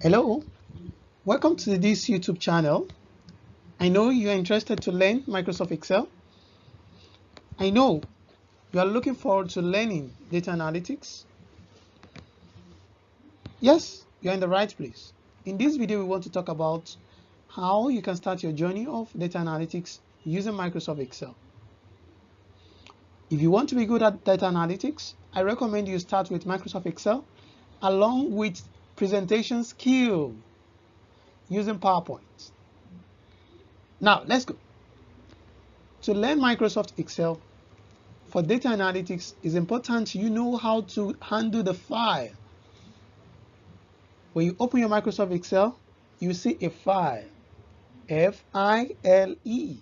Hello, welcome to this YouTube channel. I know you are interested to learn Microsoft Excel. I know you are looking forward to learning data analytics. Yes, you are in the right place. In this video, we want to talk about how you can start your journey of data analytics using Microsoft Excel. If you want to be good at data analytics, I recommend you start with Microsoft Excel along with presentation skill using PowerPoint. Now, let's go. To learn Microsoft Excel for data analytics, it's important you know how to handle the file. When you open your Microsoft Excel, you see a file, F-I-L-E.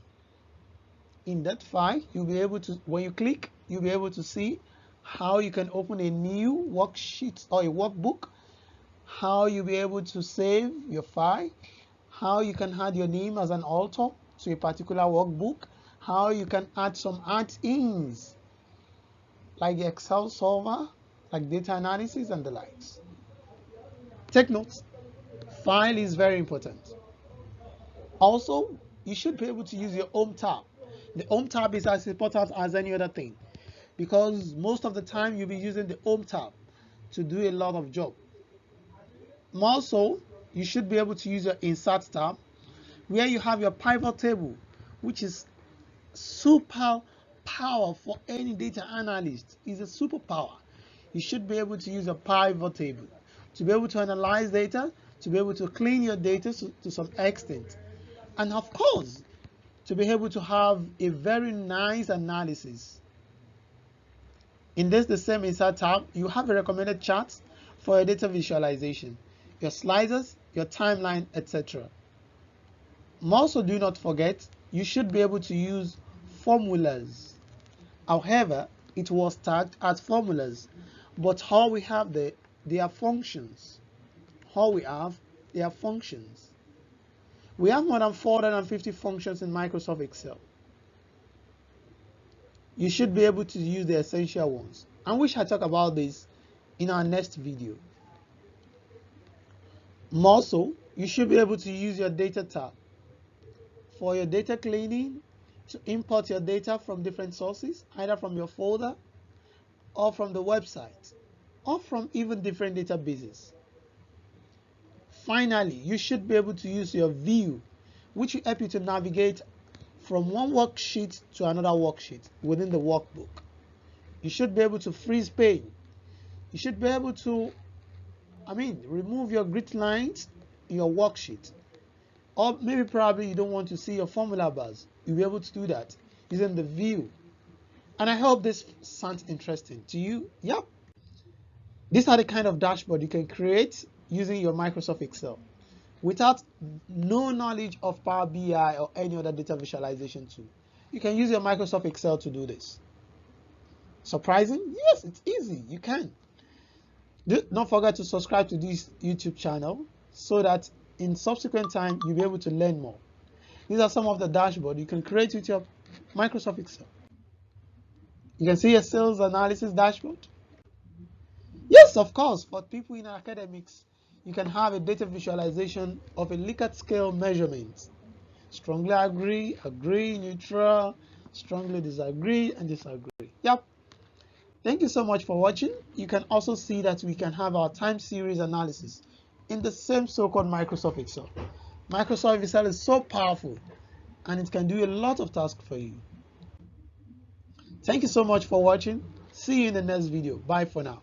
In that file, you'll be able to, when you click, you'll be able to see how you can open a new worksheet or a workbook, how you'll be able to save your file, how you can add your name as an author to a particular workbook, how you can add some add-ins like the Excel solver, like data analysis and the likes. Take notes. File is very important. Also, you should be able to use your Home tab. The Home tab is as important as any other thing because most of the time you'll be using the Home tab to do a lot of job. More so, you should be able to use your Insert tab where you have your pivot table, which is super power for any data analyst. Is a superpower. You should be able to use a pivot table to be able to analyze data, to be able to clean your data to some extent, and of course to be able to have a very nice analysis. In this the same Insert tab, you have a recommended charts for your data visualization, your sliders, your timeline, etc. Also, do not forget you should be able to use formulas. However, it was tagged as formulas, but all we have there, they are functions. All we have, they are functions. We have more than 450 functions in Microsoft Excel. You should be able to use the essential ones, and we shall talk about this in our next video. More so, you should be able to use your data tab for your data cleaning, to import your data from different sources, either from your folder or from the website or from even different databases. Finally, you should be able to use your view, which will help you to navigate from one worksheet to another worksheet within the workbook. You should be able to freeze page. You should be able to, remove your grid lines in your worksheet. Or maybe probably you don't want to see your formula bars. You'll be able to do that using the view. And I hope this sounds interesting to you. Yep. These are the kind of dashboard you can create using your Microsoft Excel without no knowledge of Power BI or any other data visualization tool. You can use your Microsoft Excel to do this. Surprising? Yes, it's easy. You can. Don't forget to subscribe to this YouTube channel so that in subsequent time you'll be able to learn more. These are some of the dashboard you can create with your Microsoft Excel. You can see your sales analysis dashboard. Yes, of course, for people in academics, you can have a data visualization of a Likert scale measurement. Strongly agree, agree, neutral, strongly disagree, and disagree. Yep. Thank you so much for watching. You can also see that we can have our time series analysis in the same so-called Microsoft Excel. Microsoft Excel is so powerful and it can do a lot of tasks for you. Thank you so much for watching. See you in the next video. Bye for now.